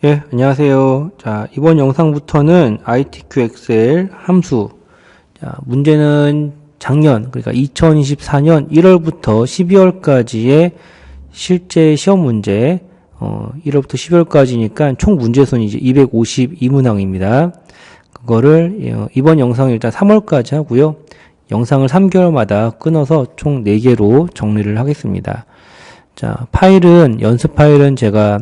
예, 안녕하세요. 자, 이번 영상부터는 ITQ 엑셀 함수. 자, 문제는 작년, 그러니까 2024년 1월부터 12월까지의 실제 시험 문제, 1월부터 12월까지니까 총 문제수는 이제 252문항입니다. 그거를, 이번 영상은 일단 3월까지 하고요. 영상을 3개월마다 끊어서 총 4개로 정리를 하겠습니다. 자, 연습 파일은 제가,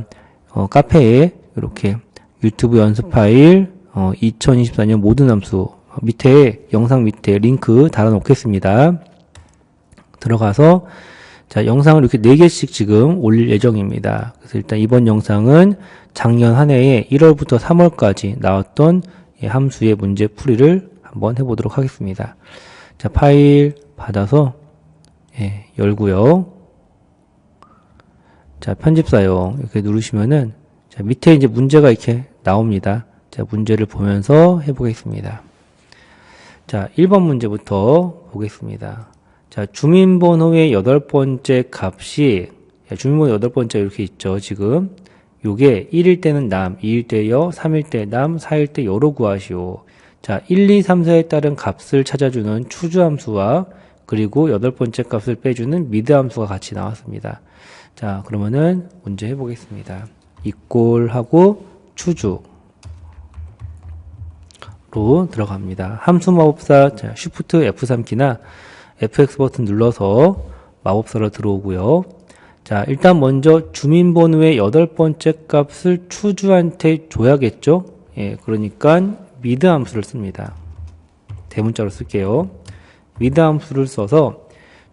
카페에 이렇게 유튜브 연습 파일 2024년 모든 함수 밑에 영상 밑에 링크 달아 놓겠습니다. 들어가서 자, 영상을 이렇게 4개씩 지금 올릴 예정입니다. 그래서 일단 이번 영상은 작년 한 해에 1월부터 3월까지 나왔던 함수의 문제 풀이를 한번 해보도록 하겠습니다. 자, 파일 받아서 열고요. 자, 편집 사용 이렇게 누르시면은 자, 밑에 이제 문제가 이렇게 나옵니다. 자, 문제를 보면서 해보겠습니다. 자, 1번 문제부터 보겠습니다. 자, 주민번호의 8번째 값이, 주민번호 8번째 이렇게 있죠, 지금. 요게 1일 때는 남, 2일 때 여, 3일 때 남, 4일 때 여로 구하시오. 자, 1, 2, 3, 4에 따른 값을 찾아주는 추주함수와 그리고 8번째 값을 빼주는 미드함수가 같이 나왔습니다. 자, 그러면은 문제 해보겠습니다. 이꼴하고 추주로 들어갑니다. 함수 마법사, 자, Shift F3키나 FX 버튼 눌러서 마법사로 들어오고요. 자, 일단 먼저 주민번호의 8번째 값을 추주한테 줘야겠죠? 예, 그러니까 미드 함수를 씁니다. 대문자로 쓸게요. 미드 함수를 써서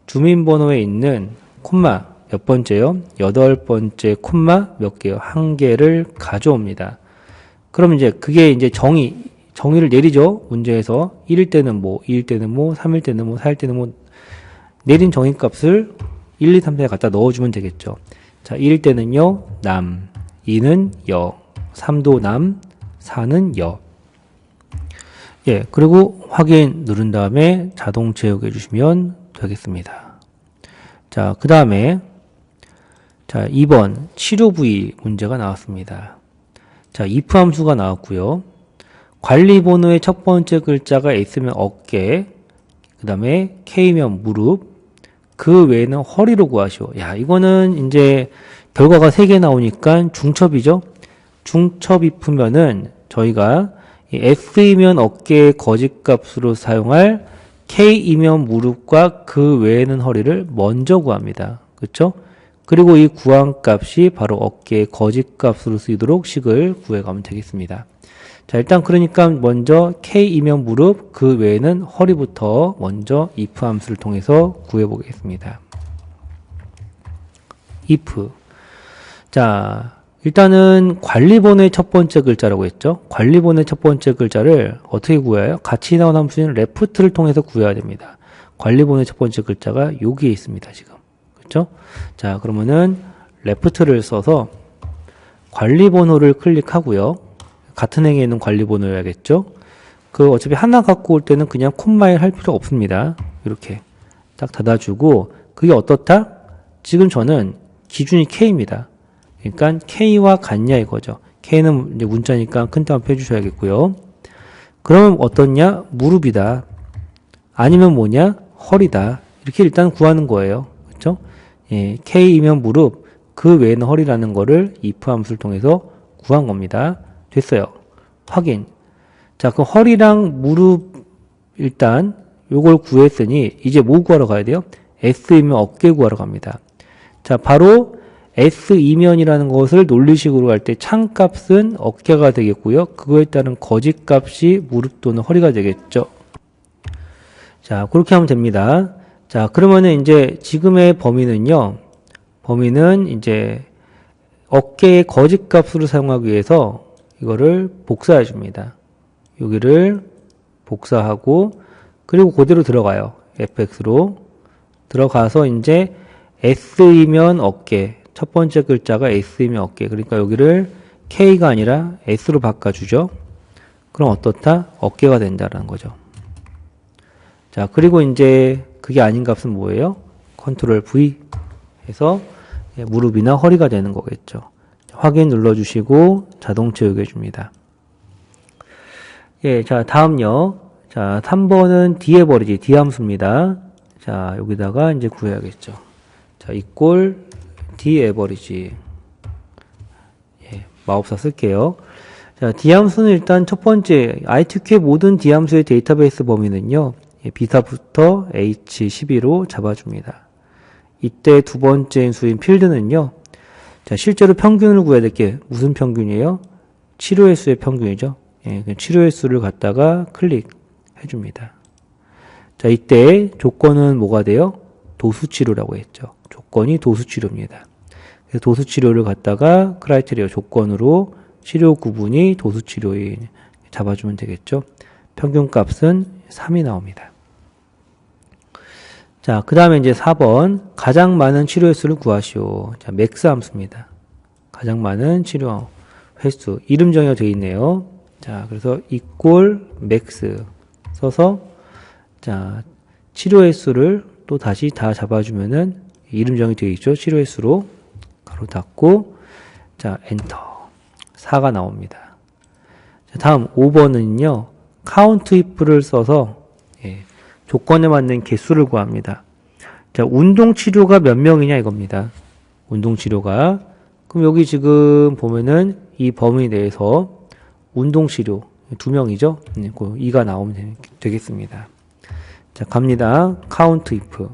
주민번호에 있는 콤마 몇 번째요? 8번째 콤마 몇 개요? 1개를 가져옵니다. 그럼 이제 그게 이제 정의를 내리죠? 문제에서 1일 때는 뭐, 2일 때는 뭐, 3일 때는 뭐, 4일 때는 뭐, 내린 정의값을 1, 2, 3, 4에 갖다 넣어주면 되겠죠. 자, 1일 때는요, 남, 2는 여, 3도 남, 4는 여. 예, 그리고 확인 누른 다음에 자동 채우게 해주시면 되겠습니다. 자, 그 다음에 자, 2번 치료 부위 문제가 나왔습니다. 자, if 함수가 나왔고요. 관리 번호의 첫 번째 글자가 S면 어깨, 그 다음에 K면 무릎, 그 외에는 허리로 구하시오. 야, 이거는 이제 결과가 3개 나오니까 중첩이죠. 중첩 if면은 저희가 S이면 어깨의 거짓값으로 사용할 K이면 무릎과 그 외에는 허리를 먼저 구합니다. 그렇죠? 그리고 이 구한값이 바로 어깨의 거짓값으로 쓰이도록 식을 구해가면 되겠습니다. 자, 일단 그러니까 먼저 K이면 무릎, 그 외에는 허리부터 먼저 if 함수를 통해서 구해보겠습니다. if. 자, 일단은 관리번호의 첫 번째 글자라고 했죠. 관리번호의 첫 번째 글자를 어떻게 구해요? 같이 나온 함수인 left를 통해서 구해야 됩니다. 관리번호의 첫 번째 글자가 여기에 있습니다, 지금. 그렇죠? 자, 그러면은 left를 써서 관리번호를 클릭하고요. 같은 행에 있는 관리번호여야겠죠? 어차피 하나 갖고 올 때는 그냥 콤마일 할 필요 없습니다. 이렇게 딱 닫아주고, 그게 어떻다? 지금 저는 기준이 K입니다. 그러니까 K와 같냐 이거죠. K는 이제 문자니까 큰 따옴표 해주셔야겠고요. 그러면 어떻냐? 무릎이다. 아니면 뭐냐? 허리다. 이렇게 일단 구하는 거예요. 그렇죠? 예, K이면 무릎, 그 외에는 허리라는 거를 if 함수를 통해서 구한 겁니다. 됐어요. 확인. 자, 그럼 허리랑 무릎 일단 요걸 구했으니 이제 뭐 구하러 가야 돼요? S이면 어깨 구하러 갑니다. 자, 바로 S이면이라는 것을 논리식으로 할 때 창값은 어깨가 되겠고요. 그거에 따른 거짓값이 무릎 또는 허리가 되겠죠. 자, 그렇게 하면 됩니다. 자, 그러면은 이제 지금의 범위는 이제 어깨의 거짓값으로 사용하기 위해서 이거를 복사해 줍니다. 여기를 복사하고 그리고 그대로 들어가요. fx로 들어가서 이제 S이면 어깨, 첫 번째 글자가 S이면 어깨, 그러니까 여기를 K가 아니라 S로 바꿔주죠. 그럼 어떻다? 어깨가 된다라는 거죠. 자, 그리고 이제 그게 아닌 값은 뭐예요? 컨트롤 V 해서 무릎이나 허리가 되는 거겠죠. 확인 눌러주시고 자동 채우게 해줍니다. 예, 자, 다음요. 자, 3번은 D의 버리지, D 함수입니다. 자, 여기다가 이제 구해야겠죠. 자, 이꼴 D 에버리지. 예, 마법사 쓸게요. 자, D 함수는 일단 첫 번째, ITQ의 모든 D 함수의 데이터베이스 범위는요, 예, B사부터 H12로 잡아줍니다. 이때 두 번째 수인 필드는요, 자, 실제로 평균을 구해야 될 게 무슨 평균이에요? 치료의 수의 평균이죠. 예, 치료의 수를 갖다가 클릭해줍니다. 자, 이때 조건은 뭐가 돼요? 도수치료라고 했죠. 조건이 도수치료입니다. 그래서 도수치료를 갖다가 크라이테리아 조건으로 치료 구분이 도수치료인 잡아주면 되겠죠. 평균값은 3이 나옵니다. 자, 그 다음에 이제 4번 가장 많은 치료 횟수를 구하시오. 자, 맥스 함수입니다. 가장 많은 치료 횟수 이름 정의가 되어 있네요. 자, 그래서 이꼴 맥스 써서 자, 치료 횟수를 또 다시 다 잡아주면은 이름 정의 되어 있죠. 치료 횟수로 가로 닫고 자, 엔터 4가 나옵니다. 자, 다음 5번은요. count if를 써서 예, 조건에 맞는 개수를 구합니다. 자, 운동치료가 몇 명이냐 이겁니다. 운동치료가. 그럼 여기 지금 보면은 이 범위 내에서 운동치료 2명이죠. 그 2가 나오면 되겠습니다. 자, 갑니다. count if.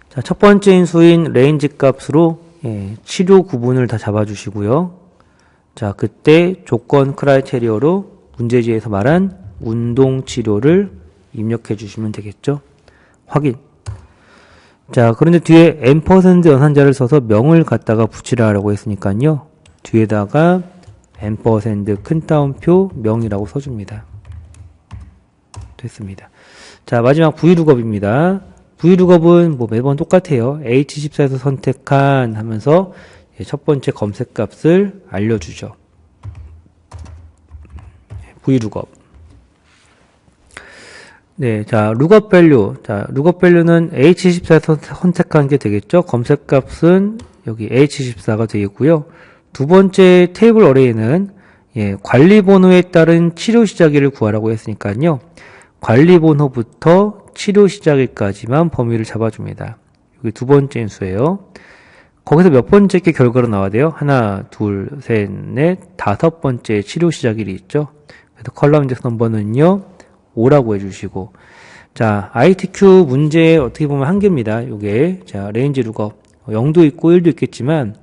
자, 첫 번째 인수인 레인지 값으로 예, 치료 구분을 다 잡아주시고요. 자, 그때 조건 크라이테리어로 문제지에서 말한 운동 치료를 입력해 주시면 되겠죠. 확인. 자, 그런데 뒤에 앰퍼센드 연산자를 써서 명을 갖다가 붙이라고 했으니까요. 뒤에다가 앰퍼센드 큰 따옴표 명이라고 써줍니다. 됐습니다. 자, 마지막 vlookup입니다. vlookup은 뭐 매번 똑같아요. H14에서 선택한 하면서 첫 번째 검색 값을 알려주죠. vlookup. 네, 자, lookup value. 자, lookup value는 H14에서 선택한 게 되겠죠. 검색 값은 여기 H14가 되겠고요. 두 번째 테이블 어레이는 예, 관리 번호에 따른 치료 시작일을 구하라고 했으니까요. 관리 번호부터 치료 시작일까지만 범위를 잡아줍니다. 여기 두 번째 인수예요. 거기서 몇 번째 게 결과로 나와야 돼요? 하나, 둘, 셋, 넷, 다섯 번째 치료 시작일이 있죠. 그래서 컬럼 인덱스 넘버는요, 5라고 해주시고. 자, ITQ 문제 어떻게 보면 한 개입니다. 요게. 자, 레인지 룩업. 0도 있고 1도 있겠지만,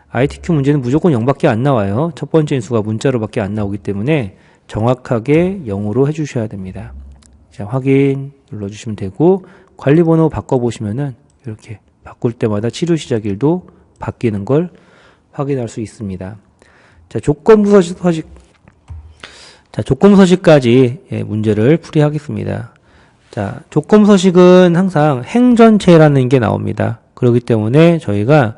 ITQ 문제는 무조건 0밖에 안 나와요. 첫 번째 인수가 문자로밖에 안 나오기 때문에 정확하게 0으로 해주셔야 됩니다. 자, 확인 눌러주시면 되고, 관리번호 바꿔보시면은 이렇게 바꿀 때마다 치료 시작일도 바뀌는 걸 확인할 수 있습니다. 자, 조건부 서식까지 예, 문제를 풀이하겠습니다. 자, 조건부 서식은 항상 행전체라는 게 나옵니다. 그렇기 때문에 저희가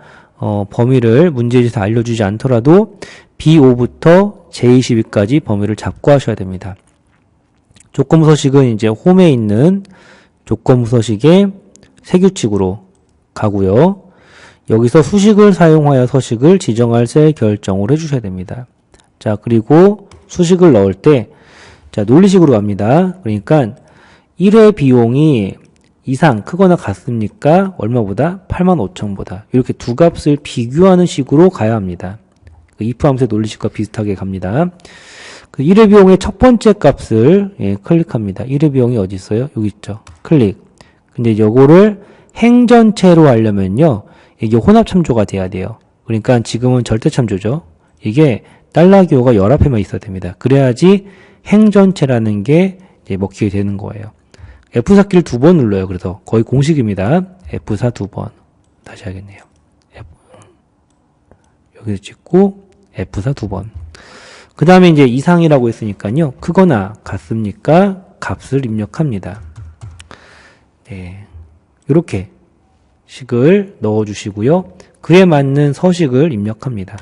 범위를 문제지에서 알려주지 않더라도 B5부터 J22까지 범위를 잡고 하셔야 됩니다. 조건부 서식은 이제 홈에 있는 조건부 서식의 세규칙으로 가고요. 여기서 수식을 사용하여 서식을 지정할 셀 결정을 해주셔야 됩니다. 자, 그리고 수식을 넣을 때, 자, 논리식으로 갑니다. 그러니까 1회 비용이 이상 크거나 같습니까? 얼마보다? 85,000보다. 이렇게 두 값을 비교하는 식으로 가야 합니다. 그 if 함수의 논리식과 비슷하게 갑니다. 그 1회 비용의 첫 번째 값을 예, 클릭합니다. 1회 비용이 어디 있어요? 여기 있죠. 클릭. 근데 요거를 행전체로 하려면요. 이게 혼합 참조가 돼야 돼요. 그러니까 지금은 절대 참조죠. 이게 달러 기호가 열앞에만 있어야 됩니다. 그래야지 행전체라는 게 이제 먹히게 되는 거예요. F4키를 2번 눌러요. 그래서 거의 공식입니다. F4 2번. 다시 하겠네요. 여기서 찍고 F4 2번. 그 다음에 이제 이상이라고 했으니까요. 크거나 같습니까? 값을 입력합니다. 네. 이렇게 식을 넣어주시고요. 그에 맞는 서식을 입력합니다.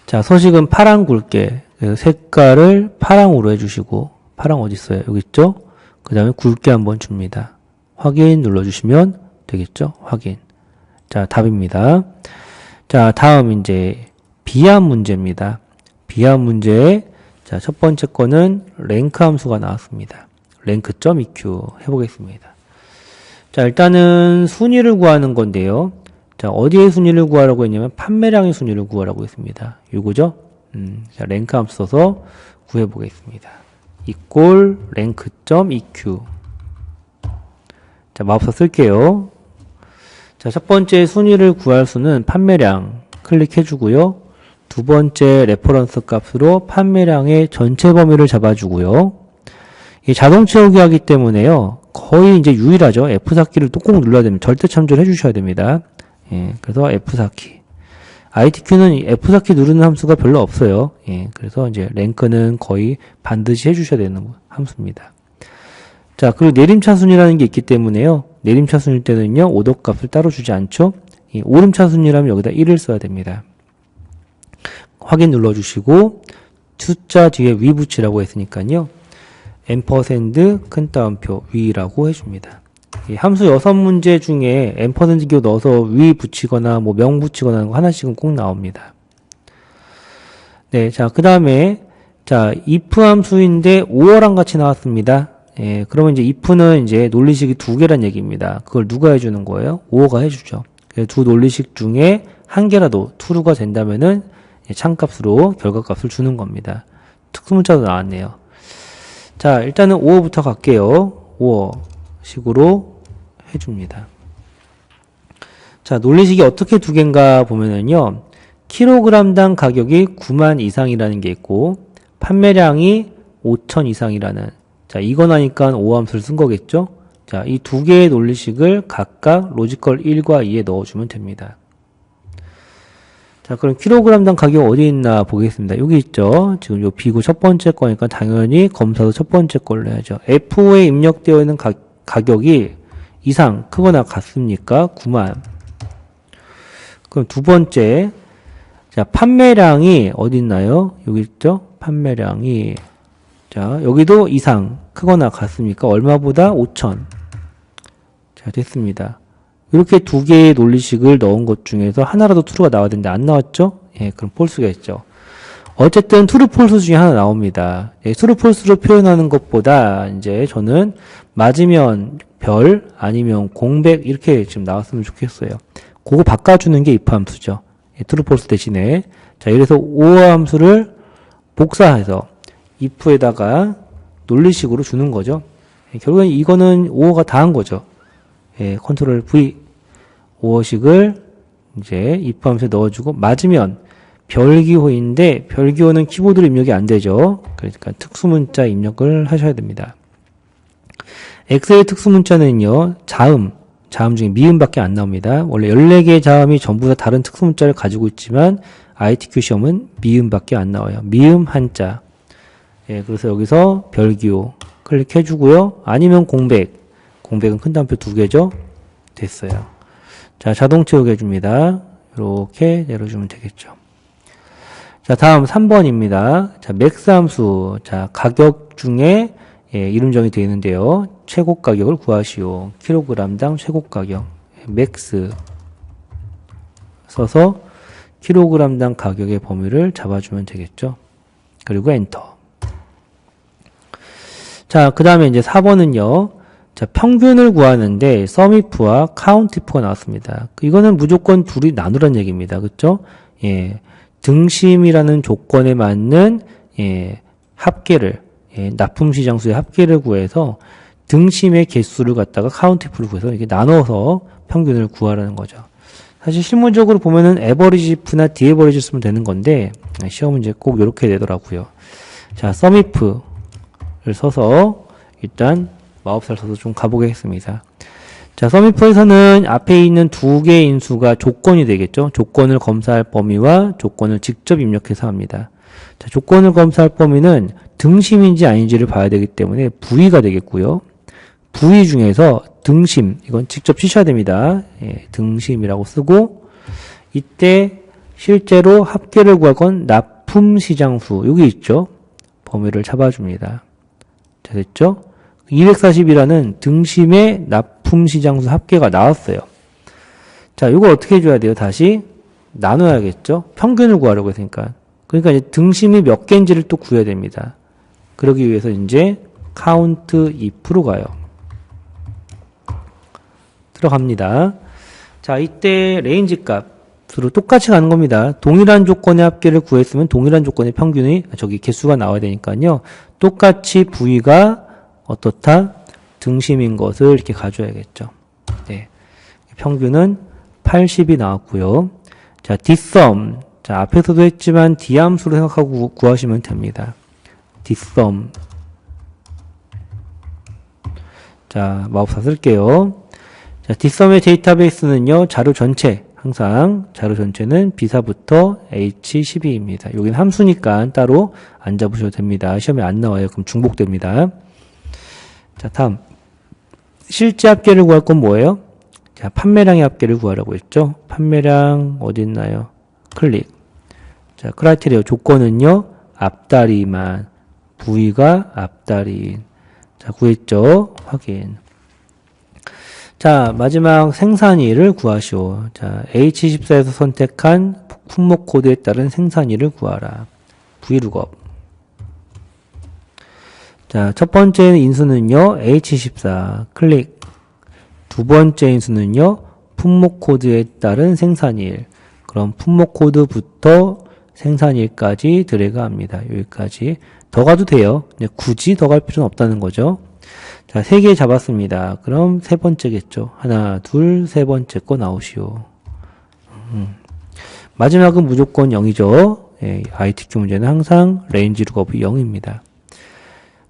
자, 서식은 파랑 굵게 색깔을 파랑으로 해주시고 파랑 어디 있어요? 여기 있죠? 그 다음에 굵게 한번 줍니다. 확인 눌러주시면 되겠죠? 확인. 자, 답입니다. 자, 다음 이제 비합 문제입니다. 비합 문제. 자, 첫 번째 거는 랭크 함수가 나왔습니다. 랭크.eq 해보겠습니다. 자, 일단은 순위를 구하는 건데요. 자, 어디에 순위를 구하라고 했냐면 판매량의 순위를 구하라고 했습니다. 요거죠? 자, 랭크 함수 써서 구해보겠습니다. equal rank.eq. 자, 마법사 쓸게요. 자, 첫 번째 순위를 구할 수는 판매량 클릭해주고요. 두 번째 레퍼런스 값으로 판매량의 전체 범위를 잡아주고요. 이 자동 채우기 하기 때문에요. 거의 이제 유일하죠. F4키를 또 꼭 눌러야 됩니다. 절대 참조를 해주셔야 됩니다. 예, 그래서 F4키. ITQ는 F4키 누르는 함수가 별로 없어요. 예, 그래서 이제 랭크는 거의 반드시 해주셔야 되는 함수입니다. 자, 그리고 내림차순이라는 게 있기 때문에요. 내림차순일 때는요, 오더 값을 따로 주지 않죠. 이 오름차순이라면 여기다 1을 써야 됩니다. 확인 눌러주시고, 숫자 뒤에 위 붙이라고 했으니까요. 앰퍼샌드 큰 따옴표 위라고 해줍니다. 이 함수 6문제 중에 앰퍼샌드 넣어서 위 붙이거나 뭐 명 붙이거나 하는 거 하나씩은 꼭 나옵니다. 네, 자, 그 다음에, 자, if 함수인데 5어랑 같이 나왔습니다. 예, 그러면 이제 if는 이제 논리식이 2개란 얘기입니다. 그걸 누가 해주는 거예요? 5어가 해주죠. 두 논리식 중에 한 개라도 true가 된다면은 참값으로 결과값을 주는 겁니다. 특수문자도 나왔네요. 자, 일단은 5어부터 갈게요. 5어 식으로 해줍니다. 자, 논리식이 어떻게 2개인가 보면은요, 킬로그램당 가격이 9만 이상이라는 게 있고, 판매량이 5천 이상이라는, 자, 이거 나니까 5 함수를 쓴 거겠죠? 자, 이 2개의 논리식을 각각 로지컬 1과 2에 넣어주면 됩니다. 자, 그럼 킬로그램당 가격 어디 있나 보겠습니다. 여기 있죠? 지금 요 비구 첫 번째 거니까 당연히 검사도 첫 번째 걸로 해야죠. F5에 입력되어 있는 가격이 이상 크거나 같습니까? 9만. 그럼 두 번째, 자, 판매량이 어디 있나요? 여기 있죠? 판매량이, 자, 여기도 이상 크거나 같습니까? 얼마보다? 5천. 자, 됐습니다. 이렇게 2개의 논리식을 넣은 것 중에서 하나라도 true가 나와야 되는데 안 나왔죠? 예, 그럼 false겠죠. 어쨌든 true, false 중에 하나 나옵니다. 예, true, false로 표현하는 것보다 이제 저는 맞으면 별, 아니면 공백 이렇게 지금 나왔으면 좋겠어요. 그거 바꿔주는 게 if 함수죠. 예, true, false 대신에. 자, 이래서 5어 함수를 복사해서 if에다가 논리식으로 주는 거죠. 예, 결국엔 이거는 5어가 다 한 거죠. 예, 컨트롤 V 5어식을 이제 if 함수에 넣어주고 맞으면 별기호인데 별기호는 키보드로 입력이 안 되죠. 그러니까 특수문자 입력을 하셔야 됩니다. 엑셀 특수문자는요, 자음 중에 미음밖에 안 나옵니다. 원래 14개의 자음이 전부 다 다른 특수문자를 가지고 있지만 ITQ 시험은 미음밖에 안 나와요. 미음 한자. 예, 그래서 여기서 별기호 클릭해주고요. 아니면 공백은 큰 따옴표 2개죠. 됐어요. 자, 자동 채우게 해줍니다. 이렇게 내려주면 되겠죠. 자, 다음 3번입니다. 자, 맥스 함수. 자, 가격 중에 예, 이름 정의 되어 있는데요. 최고 가격을 구하시오. 킬로그램당 최고 가격. 맥스 써서 킬로그램당 가격의 범위를 잡아주면 되겠죠. 그리고 엔터. 자, 그 다음에 이제 4번은요. 자, 평균을 구하는데 sumif와 countif가 나왔습니다. 이거는 무조건 둘이 나누란 얘기입니다. 그렇죠? 예. 등심이라는 조건에 맞는 예, 합계를 예, 납품시장수의 합계를 구해서 등심의 개수를 갖다가 countif를 구해서 이렇게 나눠서 평균을 구하라는 거죠. 사실 실무적으로 보면은 averageif나 deaverage를 쓰면 되는 건데 시험 문제 꼭 이렇게 되더라고요. 자, sumif를 써서 일단 마법사를 써서 좀 가보겠습니다. 자, sumif에서는 앞에 있는 2개의 인수가 조건이 되겠죠. 조건을 검사할 범위와 조건을 직접 입력해서 합니다. 자, 조건을 검사할 범위는 등심인지 아닌지를 봐야 되기 때문에 부위가 되겠고요. 부위 중에서 등심, 이건 직접 치셔야 됩니다. 예, 등심이라고 쓰고, 이때 실제로 합계를 구할 건 납품시장수, 여기 있죠. 범위를 잡아줍니다. 자, 됐죠? 240이라는 등심의 납품시장수 합계가 나왔어요. 자, 이거 어떻게 해줘야 돼요? 다시 나눠야겠죠? 평균을 구하려고 했으니까. 그러니까 이제 등심이 몇 개인지를 또 구해야 됩니다. 그러기 위해서 이제 count if로 가요. 들어갑니다. 자, 이때 레인지 값으로 똑같이 가는 겁니다. 동일한 조건의 합계를 구했으면 동일한 조건의 평균이, 개수가 나와야 되니까요. 똑같이 부위가 어떻다? 등심인 것을 이렇게 가져야겠죠. 네. 평균은 80이 나왔고요. 자, 뒷섬. 자, 앞에서도 했지만 D함수로 생각하고 구하시면 됩니다. 뒷섬. 자, 마법사 쓸게요. 자, 뒷섬의 데이터베이스는요, 자료 전체, 항상 자료 전체는 B사부터 H12입니다. 여기는 함수니까 따로 안 잡으셔도 됩니다. 시험에 안 나와요. 그럼 중복됩니다. 자, 다음. 실제 합계를 구할 건 뭐예요? 자, 판매량의 합계를 구하라고 했죠. 판매량 어디 있나요? 클릭. 자, 크라이테리아 조건은요, 앞다리만, 부위가 앞다리인. 자, 구했죠? 확인. 자, 마지막 생산일을 구하시오. 자, H14에서 선택한 품목 코드에 따른 생산일을 구하라. Vlookup. 자, 첫 번째 인수는요, H14. 클릭. 두 번째 인수는요, 품목 코드에 따른 생산일. 그럼 품목 코드부터 생산일까지 드래그 합니다. 여기까지. 더 가도 돼요. 굳이 더 갈 필요는 없다는 거죠. 자, 3개 잡았습니다. 그럼 세 번째겠죠. 하나, 둘, 세 번째 거 나오시오. 마지막은 무조건 0이죠. 예, ITQ 문제는 항상 레인지 룩업이 0입니다.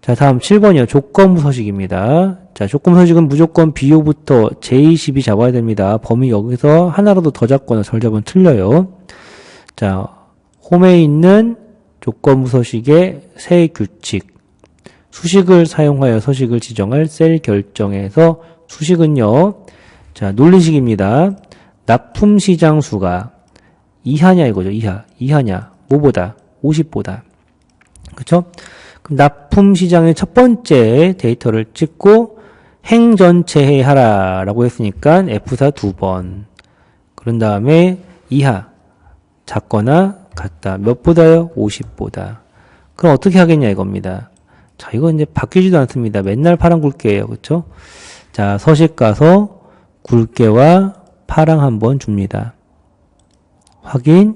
자, 다음 7번이요. 조건부 서식입니다. 자, 조건부 서식은 무조건 BO부터 J12 잡아야 됩니다. 범위 여기서 하나라도 더 잡거나 덜 잡으면 틀려요. 자, 홈에 있는 조건부 서식의 세 규칙. 수식을 사용하여 서식을 지정할 셀 결정에서 수식은요. 자, 논리식입니다. 납품 시장 수가 이하냐 이거죠. 이하냐. 뭐보다? 50보다. 그렇죠? 그럼 납품 시장의 첫 번째 데이터를 찍고 행 전체에 하라라고 했으니까 F4 2번. 그런 다음에 이하. 작거나 같다. 몇 보다요? 50보다. 그럼 어떻게 하겠냐 이겁니다. 자, 이거 이제 바뀌지도 않습니다. 맨날 파랑 굵게예요. 그렇죠? 자, 서식 가서 굵게와 파랑 한번 줍니다. 확인.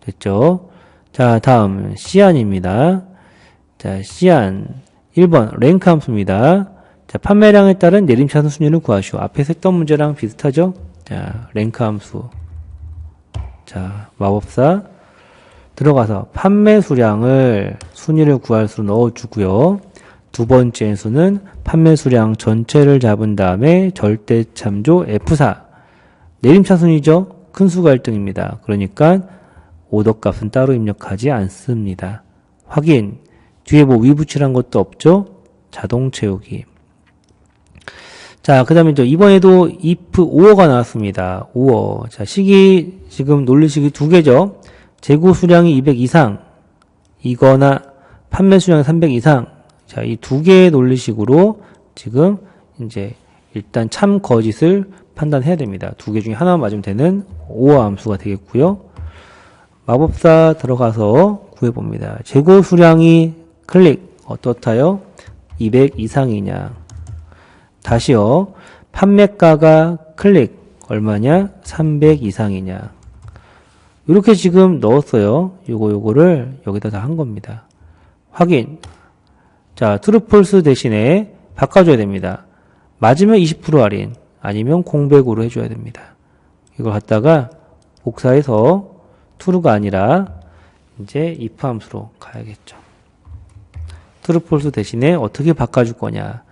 됐죠? 자, 다음 시안입니다. 자, 시안 1번 랭크 함수입니다. 자, 판매량에 따른 내림차순 순위를 구하시오. 앞에서 했던 문제랑 비슷하죠? 자, 랭크 함수. 자, 마법사 들어가서 판매 수량을 순위를 구할 수 넣어주고요. 두 번째 수는 판매 수량 전체를 잡은 다음에 절대 참조 F4. 내림차순이죠? 큰 수가 1등입니다. 그러니까 오더 값은 따로 입력하지 않습니다. 확인. 뒤에 뭐 위붙이란 것도 없죠? 자동 채우기. 자, 그 다음에 이번에도 if 5어가 나왔습니다. 5어. 자, 식이, 지금 논리식이 두 개죠? 재고 수량이 200 이상, 이거나 판매 수량이 300 이상. 자, 이 두 개의 논리식으로 지금 이제 일단 참 거짓을 판단해야 됩니다. 두 개 중에 하나만 맞으면 되는 5어 함수가 되겠고요. 마법사 들어가서 구해봅니다. 재고 수량이 클릭. 어떻다요? 200 이상이냐. 다시요. 판매가가 클릭. 얼마냐? 300 이상이냐. 이렇게 지금 넣었어요. 요거를 여기다 다 한 겁니다. 확인. 자, true, false 대신에 바꿔줘야 됩니다. 맞으면 20% 할인, 아니면 공백으로 해줘야 됩니다. 이걸 갖다가 복사해서 true가 아니라 이제 if 함수로 가야겠죠. true, false 대신에 어떻게 바꿔줄 거냐.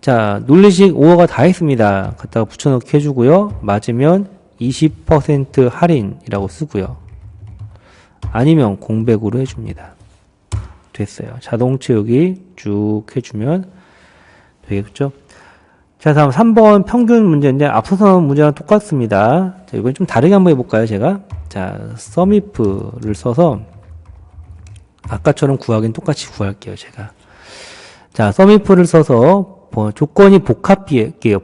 자, 논리식 5어가 다 했습니다. 갖다가 붙여넣기 해주고요. 맞으면 20% 할인이라고 쓰고요. 아니면 공백으로 해줍니다. 됐어요. 자동 채우기 쭉 해주면 되겠죠. 자, 다음 3번 평균 문제인데 앞서서 문제랑 똑같습니다. 자, 이번 좀 다르게 한번 해볼까요, 제가? 자, sumif를 써서 아까처럼 구하기는 똑같이 구할게요, 제가. 자, sumif를 써서 조건이 복합기예요.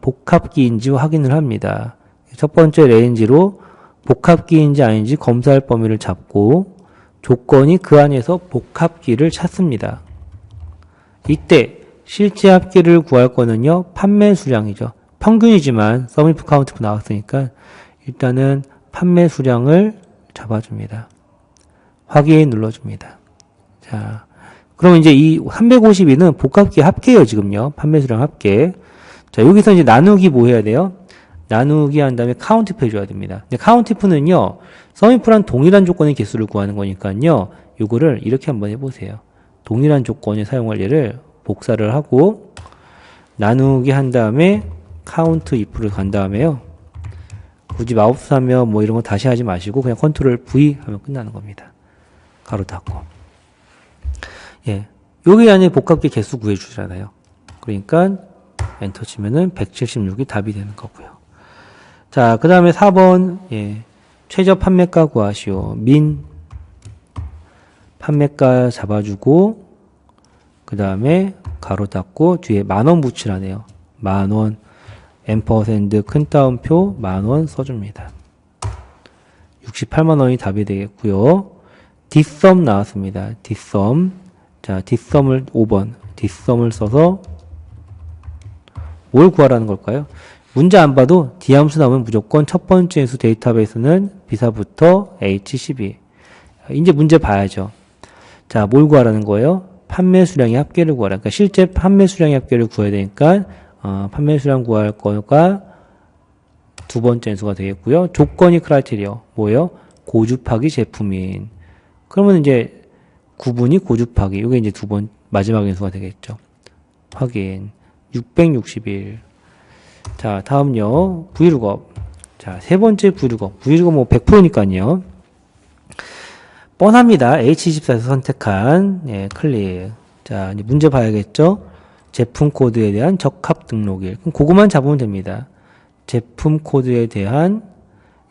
복합기인지 확인을 합니다. 첫 번째 레인지로 복합기인지 아닌지 검사할 범위를 잡고 조건이 그 안에서 복합기를 찾습니다. 이때 실제 합계를 구할 거는요, 판매 수량이죠. 평균이지만 서밋 카운트 나왔으니까 일단은 판매 수량을 잡아줍니다. 확인 눌러줍니다. 자, 그럼 이제 이 352는 복합기 합계예요, 지금요. 판매 수량 합계. 자, 여기서 이제 나누기 뭐 해야 돼요? 나누기 한 다음에 카운트프 해줘야 됩니다. 근데 카운트프는요, 서밋프랑 동일한 조건의 개수를 구하는 거니까요, 요거를 이렇게 한번 해보세요. 동일한 조건에 사용할 예를 복사를 하고, 나누기 한 다음에 카운트 if를 간 다음에요. 굳이 마우스 하면 뭐 이런 거 다시 하지 마시고, 그냥 컨트롤 V 하면 끝나는 겁니다. 가로 닫고. 예. 여기 안에 복합계 개수 구해주잖아요. 그러니까, 엔터 치면은 176이 답이 되는 거고요. 자, 그 다음에 4번, 예. 최저 판매가 구하시오. 민, 판매가 잡아주고, 그 다음에 가로 닫고, 뒤에 10,000원 붙이라네요. 10,000원, 앰퍼샌드 큰 따옴표 10,000원 써줍니다. 68만 원이 답이 되겠고요. 뒷섬 나왔습니다. 뒷섬. 자, 뒷섬을 5번. 뒷섬을 써서 뭘 구하라는 걸까요? 문제 안 봐도 D함수 나오면 무조건 첫 번째 수 데이터베이스는 비사부터 H12. 이제 문제 봐야죠. 자, 뭘 구하라는 거예요? 판매 수량의 합계를 구하라. 그러니까 실제 판매 수량의 합계를 구해야 되니까 판매 수량 구할 거가 두 번째 수가 되겠고요. 조건이 크라이테리어 뭐예요? 고주파기 제품인. 그러면 이제 구분이 고주파기. 이게 이제 두 번 마지막 인수가 되겠죠. 확인. 661. 자, 다음요. 브이룩업. 자, 세 번째 브이룩업. 브이룩업 뭐 100%니까요. 뻔합니다. H24에서 선택한, 예, 클릭. 자, 이제 문제 봐야겠죠? 제품 코드에 대한 적합 등록일. 그럼 그거만 잡으면 됩니다. 제품 코드에 대한,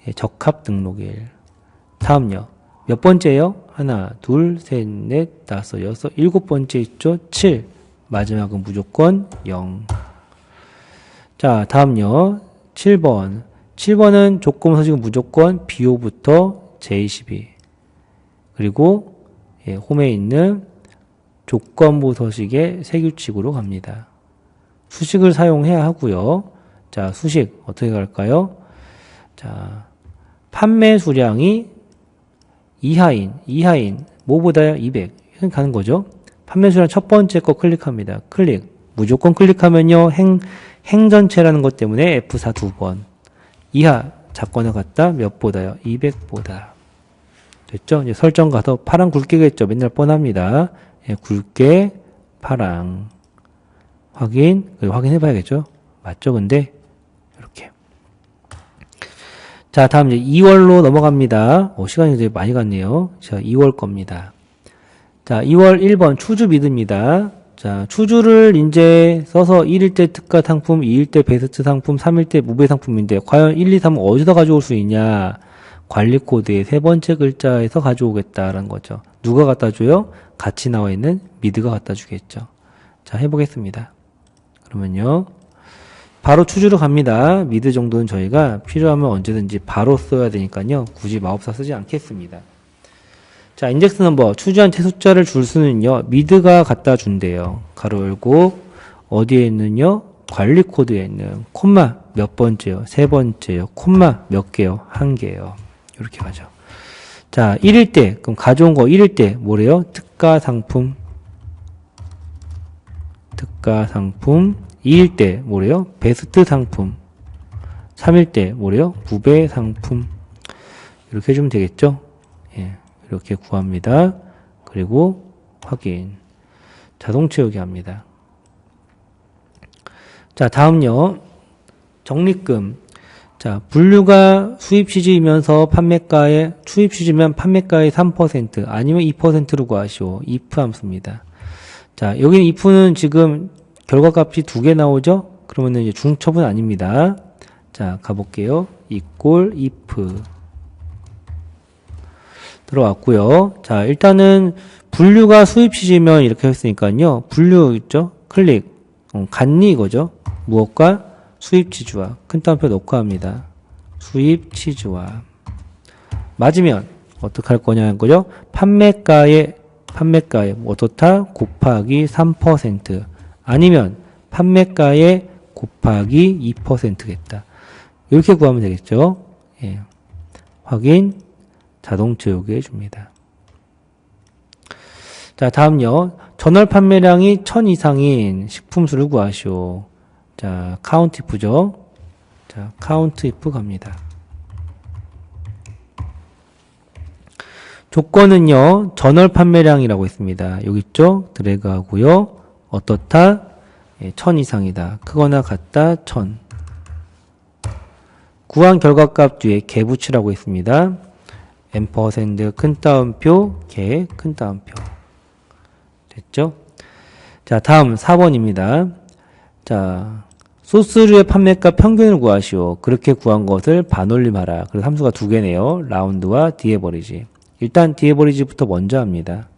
예, 적합 등록일. 다음요. 몇 번째요? 하나, 둘, 셋, 넷, 다섯, 여섯, 일곱 번째 있죠? 7. 마지막은 무조건 0. 자, 다음요. 7번. 7번은 조건 서식은 무조건 BO부터 J12. 그리고, 예, 홈에 있는 조건부 서식의 세규칙으로 갑니다. 수식을 사용해야 하고요. 자, 수식 어떻게 갈까요? 자, 판매 수량이 이하인, 뭐보다요? 200. 이렇게 가는 거죠. 판매 수량 첫 번째 거 클릭합니다. 클릭. 무조건 클릭하면요, 행전체라는 것 때문에 F4 두 번. 이하, 작건에 갔다, 몇 보다요? 200보다. 됐죠? 이제 설정 가서 파랑 굵게겠죠? 맨날 뻔합니다. 예, 굵게, 파랑. 확인해 봐야겠죠? 맞죠? 근데, 이렇게. 자, 다음 이제 2월로 넘어갑니다. 시간이 되게 많이 갔네요. 자, 2월 겁니다. 자, 2월 1번 추주 미드입니다. 자, 추주를 이제 써서 1일 때 특가 상품, 2일 때 베스트 상품, 3일 때 무배 상품인데, 과연 1, 2, 3은 어디서 가져올 수 있냐? 관리 코드의 세 번째 글자에서 가져오겠다라는 거죠. 누가 갖다 줘요? 같이 나와 있는 미드가 갖다 주겠죠. 자, 해보겠습니다. 그러면요. 바로 추주로 갑니다. 미드 정도는 저희가 필요하면 언제든지 바로 써야 되니까요. 굳이 마법사 쓰지 않겠습니다. 자, 인덱스 넘버, 추주한 채숫자를 줄 수는요, 미드가 갖다 준대요. 가로 열고, 어디에 있는요? 관리 코드에 있는, 콤마 몇 번째요? 세 번째요. 콤마 몇 개요? 한 개요. 이렇게 가죠. 자, 1일 때, 그럼 가져온 거 1일 때, 뭐래요? 특가 상품. 2일 때, 뭐래요? 베스트 상품. 3일 때, 뭐래요? 무배 상품. 이렇게 해주면 되겠죠? 예. 이렇게 구합니다. 그리고 확인. 자동 채우기 합니다. 자, 다음요. 적립금. 자, 분류가 수입 시즈이면서 판매가의, 수입 시즈면 판매가의 3% 아니면 2%로 구하시오. if 함수입니다. 자, 여기는 if는 지금 결과값이 두 개 나오죠? 그러면 이제 중첩은 아닙니다. 자, 가볼게요. equal if. 들어왔고요. 자, 일단은 분류가 수입 시즈면 이렇게 했으니까요. 분류 있죠? 클릭. 같니 이거죠. 무엇과? 수입치주와. 큰 따옴표 넣고 합니다. 수입치주와. 맞으면 어떻게 할 거냐는 거죠. 판매가에 어떻다? 곱하기 3%. 아니면 판매가에 곱하기 2%겠다. 이렇게 구하면 되겠죠. 예. 확인 자동 채우게 해줍니다. 자, 다음요. 전월 판매량이 1000 이상인 식품수를 구하시오. 자, 카운트 if죠. 자, 카운트 if 갑니다. 조건은요, 전월 판매량이라고 있습니다. 여기 있죠? 드래그 하고요. 어떻다? 1000 이상이다. 크거나 같다, 1000. 구한 결과값 뒤에 개 붙이라고 있습니다. M% 큰 따옴표, 개 큰 따옴표. 됐죠? 자, 다음 4번입니다. 자, 소스류의 판매가 평균을 구하시오. 그렇게 구한 것을 반올림하라. 그래서 함수가 두 개네요. 라운드와 디에버리지. 일단 디에버리지부터 먼저 합니다.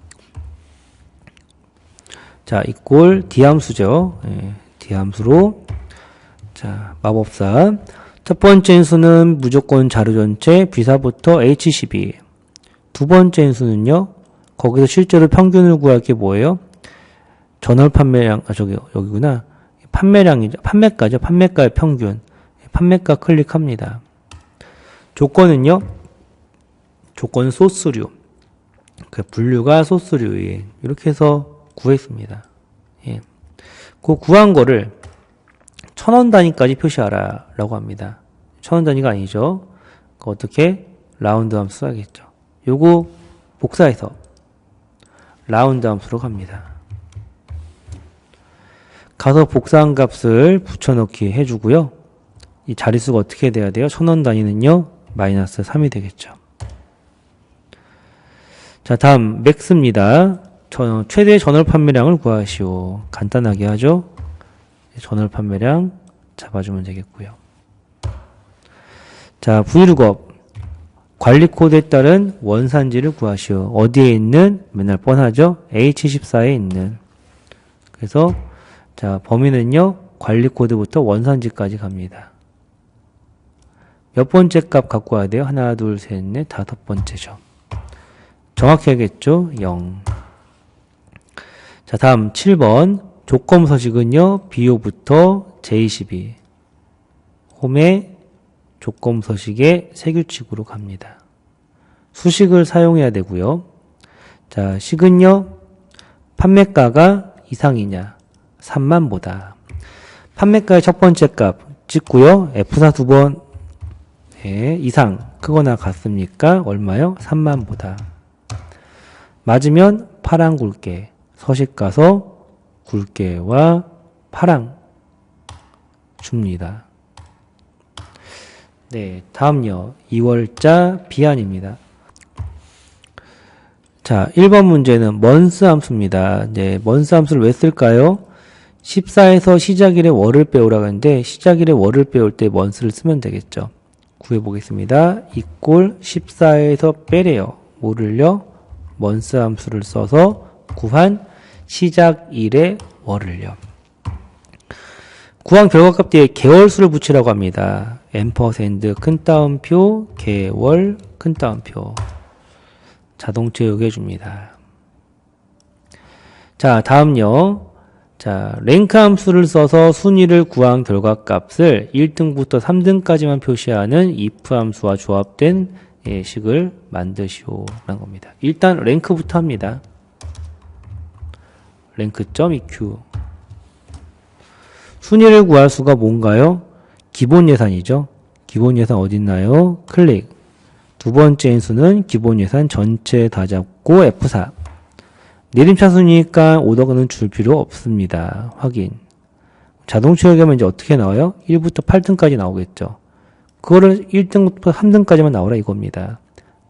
자, 이꼴 D함수죠. 예, D함수로. 자, 마법사. 첫 번째 인수는 무조건 자료 전체 B사부터 H12. 두 번째 인수는요, 거기서 실제로 평균을 구할 게 뭐예요? 전월 판매량, 여기구나. 판매량이죠. 판매가죠. 판매가의 평균. 판매가 클릭합니다. 조건은요, 조건 소스류. 그 분류가 소스류인. 이렇게 해서 구했습니다. 예. 그 구한 거를 1000원 단위까지 표시하라. 라고 합니다. 1000원 단위가 아니죠. 어떻게? 라운드 함수 써야겠죠. 요거 복사해서 라운드 함수로 갑니다. 가서 복사한 값을 붙여넣기 해주고요. 이 자릿수가 어떻게 돼야 돼요? 1000원 단위는요, 마이너스 3이 되겠죠. 자, 다음 맥스입니다. 최대 전월 판매량을 구하시오. 간단하게 하죠. 전월 판매량 잡아주면 되겠고요. 자, V룩업 관리 코드에 따른 원산지를 구하시오. 어디에 있는? 맨날 뻔하죠. H14에 있는. 그래서 자, 범위는요, 관리 코드부터 원산지까지 갑니다. 몇 번째 값 갖고 와야 돼요? 하나, 둘, 셋, 넷, 다섯 번째죠. 정확히 하겠죠? 0. 자, 다음 7번. 조건 서식은요, BO부터 J12. 홈에 조건 서식의 세규칙으로 갑니다. 수식을 사용해야 되고요. 자, 식은요, 판매가가 이상이냐? 3만보다. 판매가의 첫 번째 값 찍고요. F4 두 번 이상 크거나 같습니까? 얼마요? 3만보다. 맞으면 파랑 굵게. 서식 가서 굵게와 파랑 줍니다. 네, 다음요. 2월자 비안입니다. 자, 1번 문제는 먼스 함수입니다. 네, 먼스 함수를 왜 쓸까요? 14에서 시작일에 월을 빼오라고 하는데 시작일에 월을 빼올 때 먼스를 쓰면 되겠죠. 구해보겠습니다. 이꼴 14에서 빼래요. 뭐를요? 먼스 함수를 써서 구한 시작일의 월을요. 구한 결과값 뒤에 개월수를 붙이라고 합니다. M% 큰 따옴표 개월 큰 따옴표 자동 채우게 해줍니다. 자, 다음요. 자, 랭크 함수를 써서 순위를 구한 결과값을 1등부터 3등까지만 표시하는 if 함수와 조합된 식을 만드시오 라는 겁니다. 일단 랭크부터 합니다. 랭크.eq 순위를 구할 수가 뭔가요? 기본 예산이죠. 기본 예산 어딨나요? 클릭. 두 번째 인수는 기본 예산 전체 다 잡고 F4. 내림차순이니까 오더는 줄 필요 없습니다. 확인. 자동 채우기하면 이제 어떻게 나와요? 1부터 8등까지 나오겠죠. 그거를 1등부터 3등까지만 나오라 이겁니다.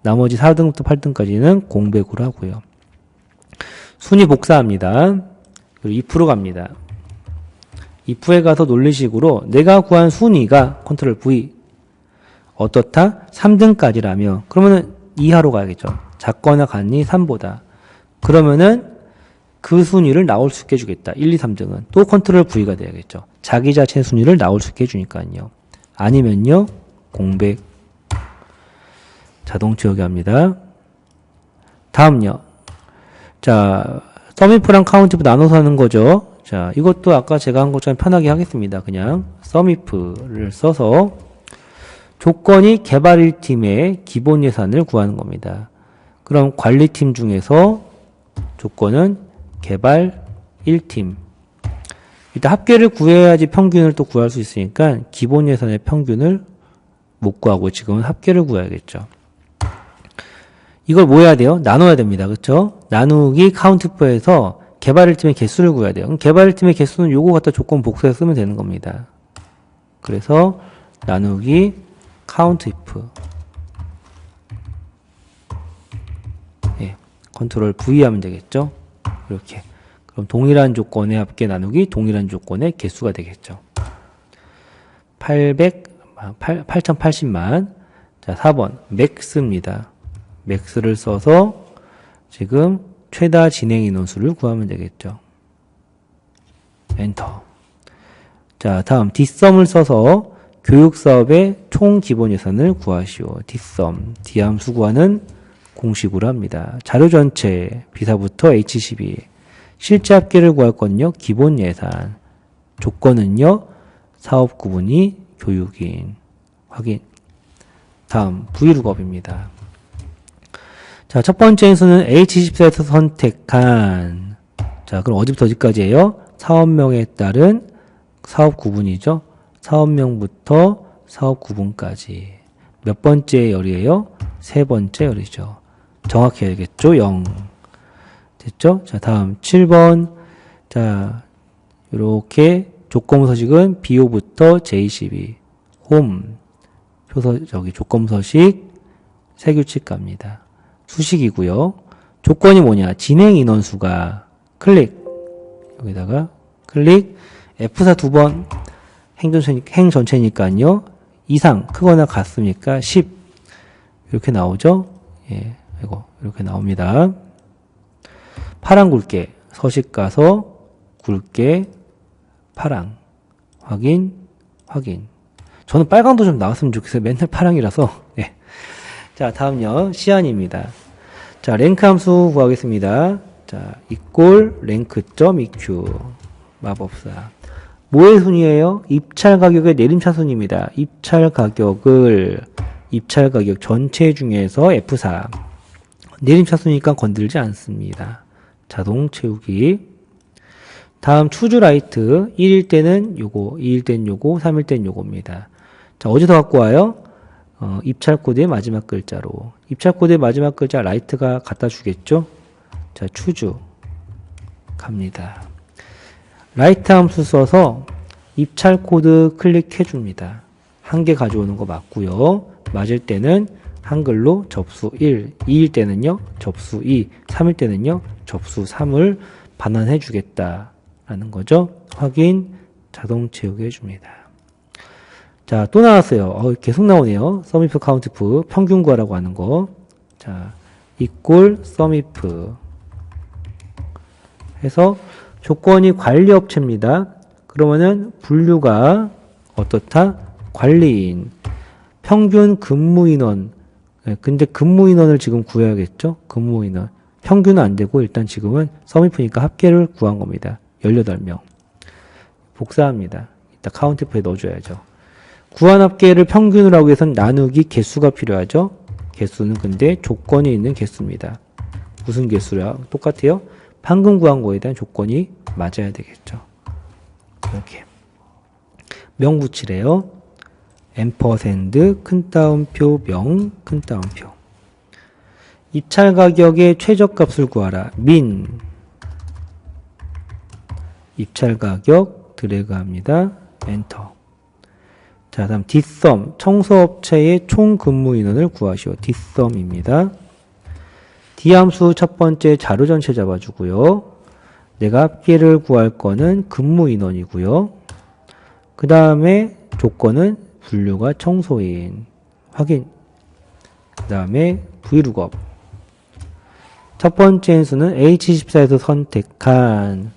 나머지 4등부터 8등까지는 공백으로 하고요. 순위 복사합니다. 그리고 if로 갑니다. if에 가서 논리식으로 내가 구한 순위가 컨트롤 V 어떻다? 3등까지라며 그러면은 이하로 가야겠죠. 작거나 같니? 3보다. 그러면은 그 순위를 나올 수 있게 해주겠다. 1, 2, 3등은. 또 컨트롤 V가 돼야겠죠. 자기 자체 순위를 나올 수 있게 해주니까요. 아니면요, 공백. 자동 채우기 합니다. 다음요. 자, 썸이프랑 카운트이프 나눠서 하는 거죠. 자, 이것도 아까 제가 한 것처럼 편하게 하겠습니다. 그냥 썸이프를 써서 조건이 개발 1팀의 기본 예산을 구하는 겁니다. 그럼 관리팀 중에서 조건은 개발 1팀. 일단 합계를 구해야지 평균을 또 구할 수 있으니까 기본 예산의 평균을 못 구하고 지금은 합계를 구해야겠죠. 이걸 뭐 해야 돼요? 나눠야 됩니다. 그렇죠? 나누기 카운트표에서 개발 1팀의 개수를 구해야 돼요. 그럼 개발 1팀의 개수는 요거 갖다 조건 복수해서 쓰면 되는 겁니다. 그래서 나누기 카운트이프. 예, 컨트롤 V 하면 되겠죠? 이렇게. 그럼 동일한 조건의 합계 나누기 동일한 조건의 개수가 되겠죠. 8080만. 자, 4번 맥스입니다. 맥스를 써서 지금 최다 진행 인원수를 구하면 되겠죠. 엔터. 자, 다음 뒷섬을 써서 교육사업의 총 기본 예산을 구하시오. 뒷섬, D함수 구하는 공식으로 합니다. 자료 전체, 비사부터 H12. 실제 합계를 구할 건요, 기본 예산. 조건은요, 사업 구분이 교육인. 확인. 다음, V룩업입니다. 자, 첫 번째 인수는 H24에서 선택한. 자, 그럼 어디부터 어디까지예요? 사업명에 따른 사업 구분이죠. 사업명부터 사업 구분까지. 몇 번째 열이에요? 세 번째 열이죠. 정확히 해야겠죠? 0. 됐죠? 자, 다음 7번. 자, 요렇게 조건 서식은 BO부터 J12. 홈. 조건 서식 세규칙 갑니다. 수식이고요. 조건이 뭐냐? 진행 인원수가 클릭. 여기다가 클릭. F4 두 번. 행 전체니까요. 이상 크거나 같습니까? 10. 이렇게 나오죠? 예. 이거 이렇게 나옵니다. 파랑 굵게 서식 가서 굵게 파랑 확인. 저는 빨강도 좀 나왔으면 좋겠어요. 맨날 파랑이라서. 네. 자, 다음요. 시안입니다. 자, 랭크 함수 구하겠습니다. 자, equal rank.eq 마법사. 뭐의 순위예요? 입찰 가격의 내림차 순입니다. 입찰 가격 전체 중에서 F4. 내림차 순이니까 건들지 않습니다. 자동 채우기. 다음 추주 라이트. 1일 때는 요거, 2일 때는 요거, 3일 때는 요겁니다. 자, 어디서 갖고 와요? 입찰 코드의 마지막 글자로. 입찰 코드의 마지막 글자 라이트가 갖다 주겠죠? 자, 추주. 갑니다. 라이트 함수 써서 입찰 코드 클릭해 줍니다. 한 개 가져오는 거 맞고요. 맞을 때는 한글로 접수 1, 2일 때는요, 접수 2, 3일 때는요, 접수 3을 반환해 주겠다라는 거죠. 확인, 자동 채우게 해줍니다. 자, 또 나왔어요. 계속 나오네요. 썸이프 카운트프 평균 구하라고 하는 거. 자, equal 썸이프 해서 조건이 관리업체입니다. 그러면은 분류가 어떻다? 관리인. 평균 근무인원. 근데 근무인원을 지금 구해야겠죠? 근무인원. 평균은 안 되고 일단 지금은 썸이프니까 합계를 구한 겁니다. 18명. 복사합니다. 이따 카운트표에 넣어줘야죠. 구한 합계를 평균으로 하기 위해서는 나누기 개수가 필요하죠? 개수는 근데 조건이 있는 개수입니다. 무슨 개수랑 똑같아요? 방금 구한 거에 대한 조건이 맞아야 되겠죠. 이렇게. 명 붙이래요. 앰퍼샌드 큰 따옴표 명 큰 따옴표. 입찰 가격의 최저값을 구하라. 민. 입찰 가격 드래그 합니다. 엔터. 자, 다음 뒷섬. 청소업체의 총 근무 인원을 구하시오. 뒷섬입니다. D함수 첫 번째 자료 전체 잡아주고요. 내가 합계를 구할 거는 근무 인원이고요. 그 다음에 조건은 분류가 청소인. 확인. 그 다음에 V룩업. 첫 번째 인수는 H24에서 선택한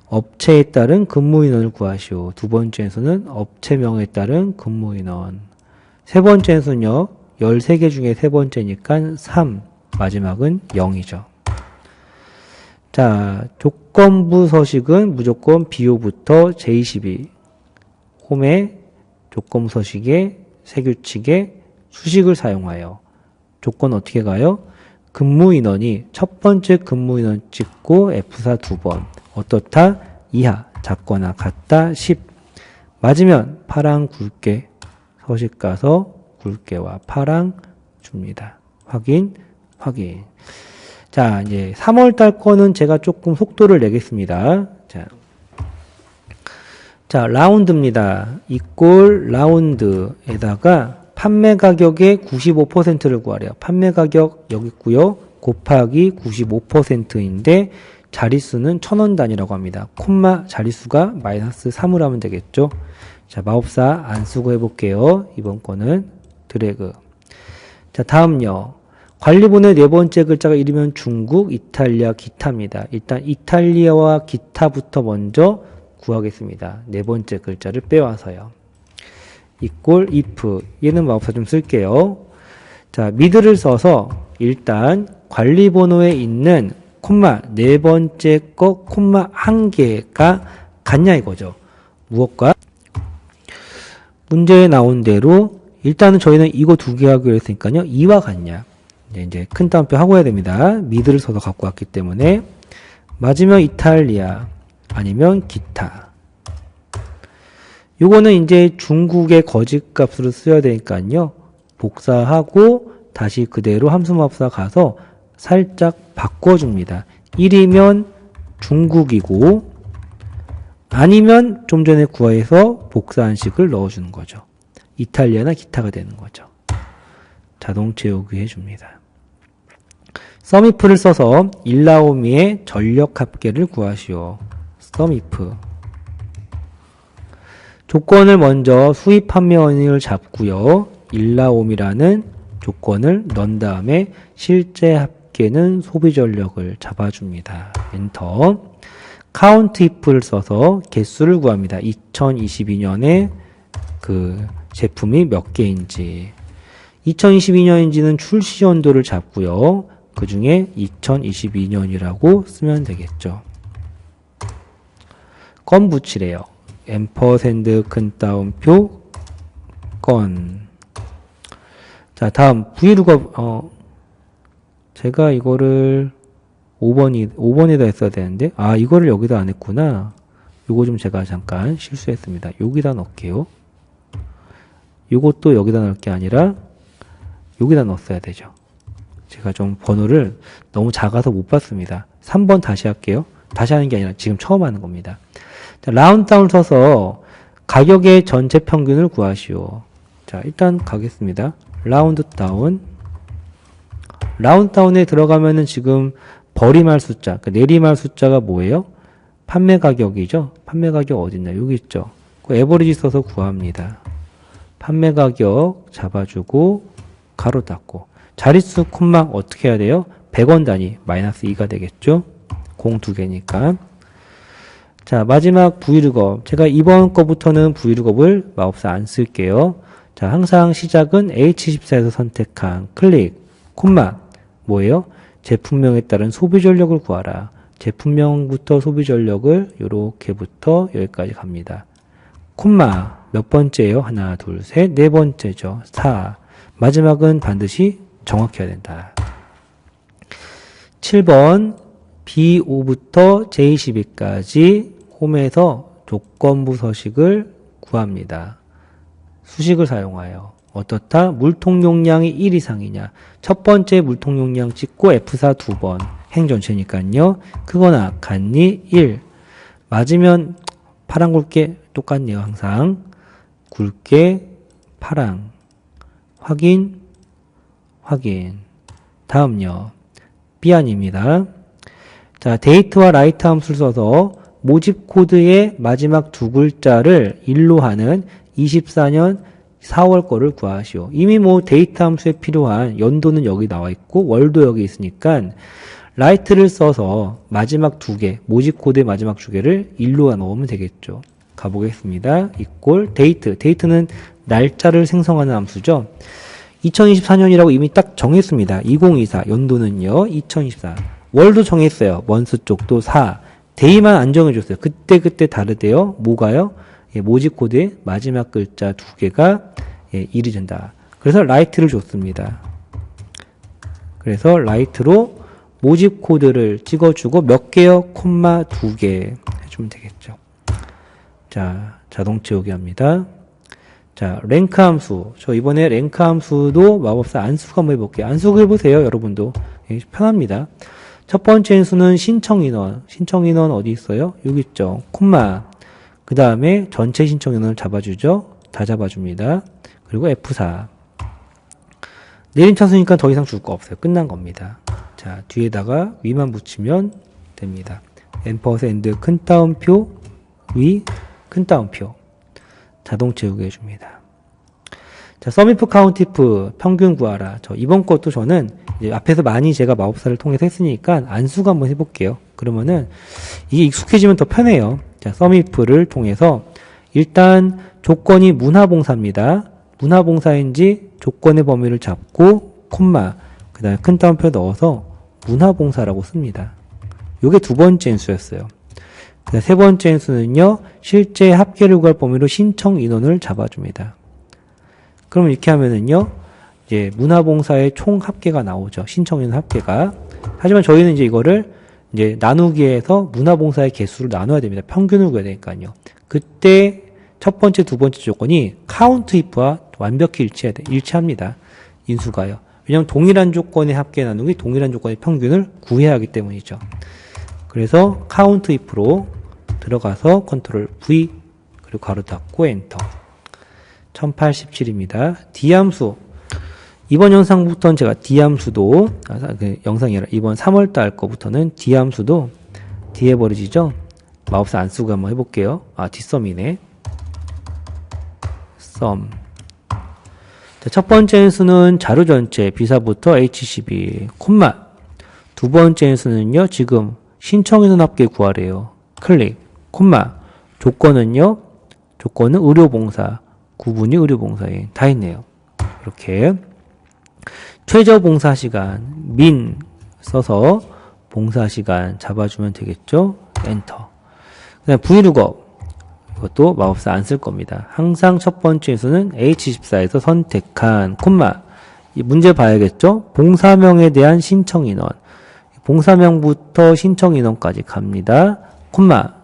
업체에 따른 근무인원을 구하시오. 두 번째 인수는 업체명에 따른 근무인원. 세 번째 인수는요, 13개 중에 세 번째니까 3, 마지막은 0이죠. 자, 조건부 서식은 무조건 BO부터 J12, 홈의 조건부 서식의 세규칙의 수식을 사용하여 조건 어떻게 가요? 근무인원이 첫 번째 근무인원 찍고 F4 두 번. 어떻다? 이하, 작거나 같다 10. 맞으면 파랑 굵게 서식 가서 굵게와 파랑 줍니다. 확인. 자, 이제 3월달 거는 제가 조금 속도를 내겠습니다. 자, 라운드입니다. 이꼴 라운드에다가 판매 가격의 95%를 구하래요. 판매 가격 여기 있고요. 곱하기 95%인데 자릿수는 1000원 단위라고 합니다. 콤마 자릿수가 마이너스 3으로 하면 되겠죠. 자, 마법사 안 쓰고 해볼게요. 이번 거는 드래그. 자, 다음요. 관리본의 네 번째 글자가 이르면 중국, 이탈리아, 기타입니다. 일단 이탈리아와 기타부터 먼저 구하겠습니다. 네 번째 글자를 빼와서요. 이꼴 if. 얘는 마법사 좀 쓸게요. 자, 미드를 써서 일단 관리번호에 있는 콤마 네 번째 거 콤마 한 개가 같냐 이거죠. 무엇과? 문제에 나온 대로 일단은 저희는 이거 두 개 하기로 했으니까요. 이와 같냐. 이제 큰 따옴표 하고 해야 됩니다. 미드를 써서 갖고 왔기 때문에 맞으면 이탈리아 아니면 기타. 요거는 이제 중국의 거짓값으로 쓰여야 되니까요. 복사하고 다시 그대로 함수마법사 가서 살짝 바꿔줍니다. 1이면 중국이고 아니면 좀 전에 구해서 복사한 식을 넣어주는 거죠. 이탈리아나 기타가 되는 거죠. 자동 채우기 해줍니다. 썸이프를 써서 일라오미의 전력 합계를 구하시오. 썸이프. 조건을 먼저 수입 판매원을 잡고요. 일라옴이라는 조건을 넣은 다음에 실제 합계는 소비 전력을 잡아줍니다. 엔터. 카운트 if를 써서 개수를 구합니다. 2022년에 그 제품이 몇 개인지. 2022년인지는 출시 연도를 잡고요. 그 중에 2022년이라고 쓰면 되겠죠. 건 붙이래요. 앰퍼샌드 큰 따옴표 건. 자, 다음 브이룩업. 제가 이거를 5번에다 했어야 되는데 이거를 여기다 안 했구나. 요거 좀 제가 잠깐 실수했습니다. 여기다 넣을게요. 요것도 여기다 넣을 게 아니라 여기다 넣었어야 되죠. 제가 좀 번호를 너무 작아서 못 봤습니다. 3번 다시 할게요. 다시 하는 게 아니라 지금 처음 하는 겁니다. 자, 라운드 다운을 써서 가격의 전체 평균을 구하시오. 자, 일단 가겠습니다. 라운드 다운. 라운드 다운에 들어가면은 지금 버림할 숫자, 그러니까 내림할 숫자가 뭐예요? 판매 가격이죠? 판매 가격 어딨냐? 여기 있죠? 그 에버리지 써서 구합니다. 판매 가격 잡아주고, 가로 닫고. 자릿수 콤마 어떻게 해야 돼요? 100원 단위, 마이너스 2가 되겠죠? 공 두 개니까. 자, 마지막 브이룩업. 제가 이번 거부터는 브이룩업을 마법사 안 쓸게요. 자, 항상 시작은 H14에서 선택한 클릭, 콤마, 뭐예요? 제품명에 따른 소비 전력을 구하라. 제품명부터 소비 전력을 요렇게부터 여기까지 갑니다. 콤마, 몇 번째예요? 하나, 둘, 셋, 네 번째죠. 4. 마지막은 반드시 정확해야 된다. 7번, B5부터 J12까지 홈에서 조건부 서식을 구합니다. 수식을 사용하여 어떻다? 물통 용량이 1 이상이냐. 첫 번째 물통 용량 찍고 F4 두 번. 행 전체니까요. 크거나 같니? 1. 맞으면 파랑 굵게 똑같네요. 항상. 굵게 파랑. 확인. 다음요. B안입니다. 자, 데이트와 라이트 함수를 써서 모집 코드의 마지막 두 글자를 1로 하는 24년 4월 거를 구하시오. 이미 데이트 함수에 필요한 연도는 여기 나와 있고 월도 여기 있으니까 라이트를 써서 마지막 두 개, 모집 코드의 마지막 두 개를 1로 넣으면 되겠죠. 가보겠습니다. 이꼴 데이트. 데이트는 날짜를 생성하는 함수죠. 2024년이라고 이미 딱 정했습니다. 2024 연도는요. 2024. 월도 정했어요. 먼스 쪽도 4. 데이만 안 정해줬어요. 그때 다르대요. 뭐가요? 예, 모집 코드의 마지막 글자 두 개가 예, 1이 된다. 그래서 라이트를 줬습니다. 그래서 라이트로 모집 코드를 찍어주고 몇 개요? 콤마 2개 해주면 되겠죠. 자, 자동 채우기 합니다. 자, 랭크 함수. 저 이번에 랭크 함수도 마법사 안수가 한번 해볼게요. 안수 해보세요, 여러분도. 예, 편합니다. 첫 번째 수는 신청 인원. 신청 인원 어디 있어요? 여기 있죠. 콤마. 그 다음에 전체 신청 인원을 잡아주죠. 다 잡아줍니다. 그리고 F4. 내림차수니까 더 이상 줄 거 없어요. 끝난 겁니다. 자, 뒤에다가 위만 붙이면 됩니다. 앰퍼센드 큰 따옴표, 위, 큰 따옴표. 자동 채우게 해줍니다. 자, 서미프 카운티프 평균 구하라. 이번 것도 저는 이제 앞에서 많이 제가 마법사를 통해서 했으니까 안수가 한번 해볼게요. 그러면은 이게 익숙해지면 더 편해요. 자, 서미프를 통해서 일단 조건이 문화봉사입니다. 문화봉사인지 조건의 범위를 잡고 콤마 그 다음에 큰 따옴표 넣어서 문화봉사라고 씁니다. 요게 두 번째 인수였어요. 세 번째 인수는요, 실제 합계를 구할 범위로 신청 인원을 잡아줍니다. 그럼 이렇게 하면은요, 이제 문화봉사의 총 합계가 나오죠. 신청 인원 합계가. 하지만 저희는 이제 이거를 이제 나누기에서 문화봉사의 개수를 나눠야 됩니다. 평균을 구해야 되니까요. 그때 첫 번째, 두 번째 조건이 카운트 if와 완벽히 일치합니다. 인수가요. 왜냐하면 동일한 조건의 합계 나누기, 동일한 조건의 평균을 구해야 하기 때문이죠. 그래서 카운트 if로 들어가서 컨트롤 V 그리고 가로 닫고 엔터. 1087입니다. D함수. 이번 영상부터는 제가 D함수도 영상이 아니라 이번 3월달 거부터는 D함수도 D 해버리지죠. 마법사 안 쓰고 한번 해볼게요. D썸이네. 썸. 첫 번째 수는 자료 전체 비사부터 H12 콤마. 두 번째 수는요, 지금 신청인원 합계 구하래요. 클릭 콤마. 조건은요, 조건은 의료봉사, 구분이 의료봉사에 다 있네요. 이렇게 최저 봉사시간 민 써서 봉사시간 잡아주면 되겠죠. 엔터. 그 다음 브이룩업 이것도 마법사 안 쓸 겁니다. 항상 첫 번째 수는 H14에서 선택한 콤마. 이 문제 봐야겠죠. 봉사명에 대한 신청인원. 봉사명부터 신청인원까지 갑니다. 콤마.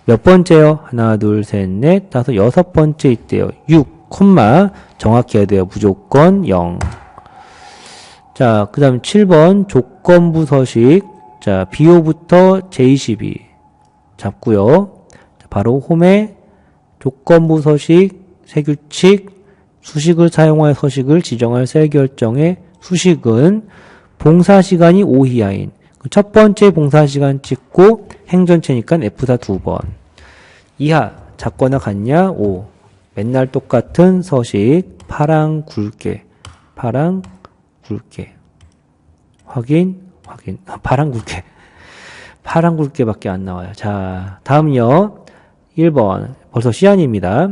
몇 번째요? 하나, 둘, 셋, 넷, 다섯, 여섯 번째 있대요. 6, 콤마. 정확히 해야 돼요. 무조건 0. 자, 그 다음 7번 조건부 서식. 자, BO부터 J12 잡고요. 바로 홈에 조건부 서식, 세규칙, 수식을 사용할 서식을 지정할 셀 결정의 수식은 봉사시간이 5 이하인 첫 번째 봉사시간 찍고 행전체니까 F4 2번. 이하 작거나 같냐 5. 맨날 똑같은 서식 파랑 굵게 파랑 굵게 확인 파랑 굵게 파랑 굵게밖에 안 나와요. 자, 다음요. 1번. 벌써 시안입니다.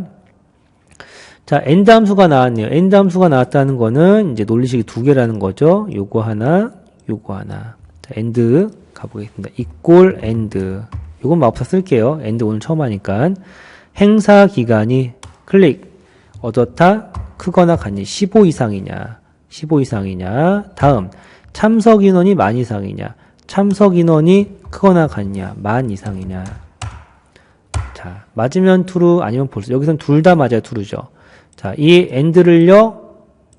자, 엔드 함수가 나왔네요. 엔드 함수가 나왔다는 거는 이제 논리식이 두 개라는 거죠. 요거 하나, 요거 하나. 자, 엔드 가보겠습니다. 이꼴 엔드. 요건 마법사 쓸게요. 엔드 오늘 처음 하니까. 행사 기간이 클릭. 어떻다? 크거나 같니? 15 이상이냐? 15 이상이냐? 다음. 참석 인원이 만 이상이냐? 참석 인원이 크거나 같냐? 만 이상이냐? 자, 맞으면 true 아니면 false. 여기선 둘 다 맞아야 true죠. 자, 이 and를요,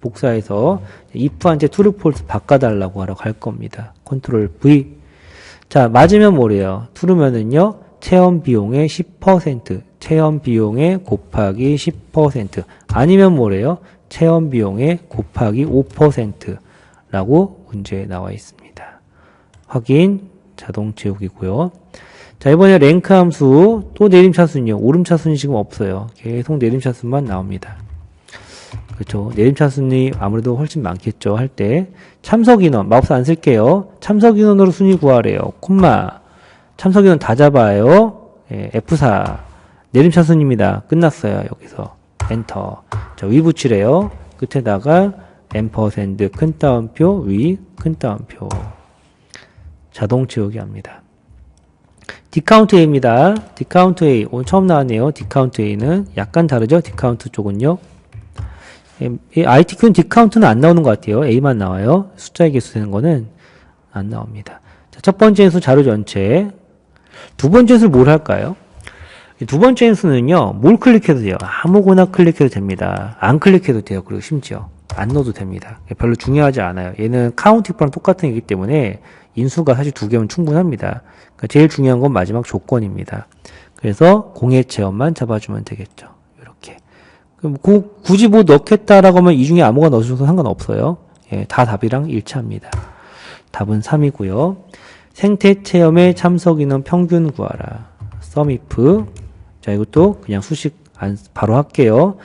복사해서 if한테 true, false 바꿔달라고 하러 갈 겁니다. 컨트롤 V. 자, 맞으면 뭐래요? true면은요, 체험 비용의 10%, 체험 비용의 곱하기 10%. 아니면 뭐래요? 체험 비용의 곱하기 5%라고 문제에 나와 있습니다. 확인, 자동 채우기고요. 자, 이번에 랭크 함수, 또 내림차순이요. 오름차순이 지금 없어요. 계속 내림차순만 나옵니다. 그렇죠. 내림차 순위 아무래도 훨씬 많겠죠. 할 때. 참석 인원, 마법사 안 쓸게요. 참석 인원으로 순위 구하래요. 콤마. 참석 인원 다 잡아요. 예, F4. 내림차 순입니다. 끝났어요. 여기서. 엔터. 자, 위 붙이래요. 끝에다가 앰퍼샌드 큰 따옴표, 위 큰 따옴표. 자동 채우기 합니다. 디카운트 A입니다. 디카운트 A. 오늘 처음 나왔네요. 디카운트 A는 약간 다르죠? 디카운트 쪽은요. ITQ는 디카운트는 안 나오는 것 같아요. A만 나와요. 숫자의 개수 되는 거는 안 나옵니다. 자, 첫 번째 수 자료 전체. 두 번째 수를 뭘 할까요? 두 번째 수는요, 뭘 클릭해도 돼요. 아무거나 클릭해도 됩니다. 안 클릭해도 돼요. 그리고 심지어 안 넣어도 됩니다. 별로 중요하지 않아요. 얘는 카운티프랑 똑같은 거기 때문에 인수가 사실 두 개면 충분합니다. 그러니까 제일 중요한 건 마지막 조건입니다. 그래서 공예 체험만 잡아주면 되겠죠. 이렇게. 그럼 굳이 뭐 넣겠다라고 하면 이 중에 아무거나 넣어줘도 상관없어요. 예, 다 답이랑 일치합니다. 답은 3이고요. 생태 체험에 참석 인원 평균 구하라. 썸이프. 자, 이것도 그냥 수식 바로 할게요.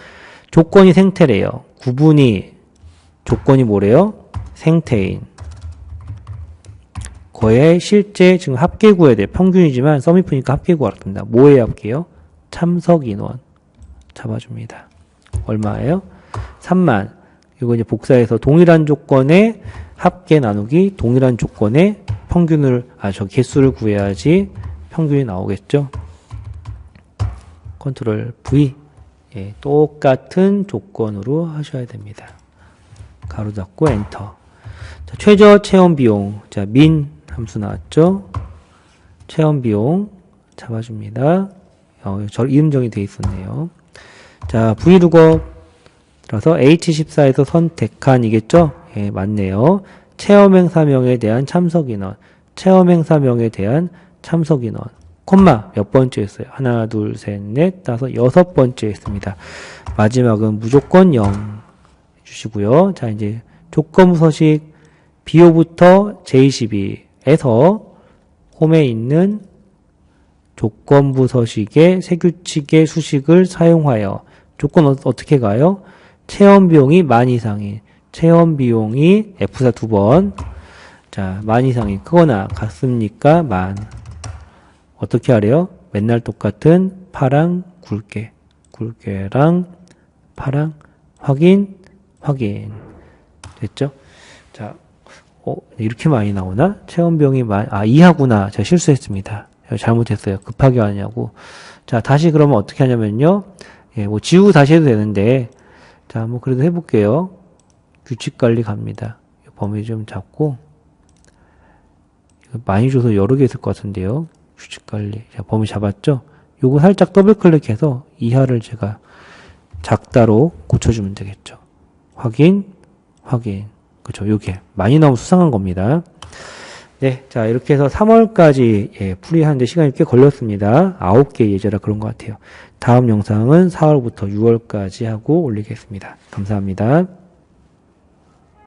조건이 생태래요. 구분이 조건이 뭐래요? 생태인. 거의 실제 지금 합계 구해야 돼요. 평균이지만 썸이프니까 합계 구하라 됩니다. 뭐에 합계요? 참석 인원 잡아줍니다. 얼마예요? 3만. 이거 이제 복사해서 동일한 조건에 합계 나누기 동일한 조건에 평균을 개수를 구해야지 평균이 나오겠죠. 컨트롤 V. 예, 똑같은 조건으로 하셔야 됩니다. 가로 닫고 엔터. 자, 최저 체험 비용. 자, 민 함수 나왔죠? 체험 비용 잡아줍니다. 저 이름 정의 되어 있었네요. 자, V룩업 들어서 H14에서 선택한이겠죠? 예, 맞네요. 체험 행사명에 대한 참석 인원. 체험 행사명에 대한 참석 인원. 콤마 몇 번째 했어요? 하나, 둘, 셋, 넷, 다섯, 여섯 번째 했습니다. 마지막은 무조건 0 해주시고요. 자, 이제 조건부 서식 BO부터 J12에서 홈에 있는 조건부 서식의 세규칙의 수식을 사용하여 조건 어떻게 가요? 체험 비용이 10,000 이상인 체험 비용이 F4 2번. 자, 10,000 이상인 크거나 같습니까? 10,000. 어떻게 하래요? 맨날 똑같은 파랑 굵게랑 파랑 확인 됐죠? 자, 이렇게 많이 나오나? 체험 비용이 이하구나. 제가 실수했습니다. 제가 잘못했어요. 급하게 하냐고. 자, 다시 그러면 어떻게 하냐면요. 예, 뭐 지우고 다시 해도 되는데, 자, 뭐 그래도 해볼게요. 규칙 관리 갑니다. 범위 좀 잡고, 많이 줘서 여러 개 있을 것 같은데요. 규칙 관리. 자, 범위 잡았죠? 요거 살짝 더블 클릭해서 이하를 제가 작다로 고쳐주면 되겠죠. 확인. 그죠? 요게 많이 나오면 수상한 겁니다. 네. 자, 이렇게 해서 3월까지 풀이하는데 시간이 꽤 걸렸습니다. 9개 예제라 그런 것 같아요. 다음 영상은 4월부터 6월까지 하고 올리겠습니다. 감사합니다.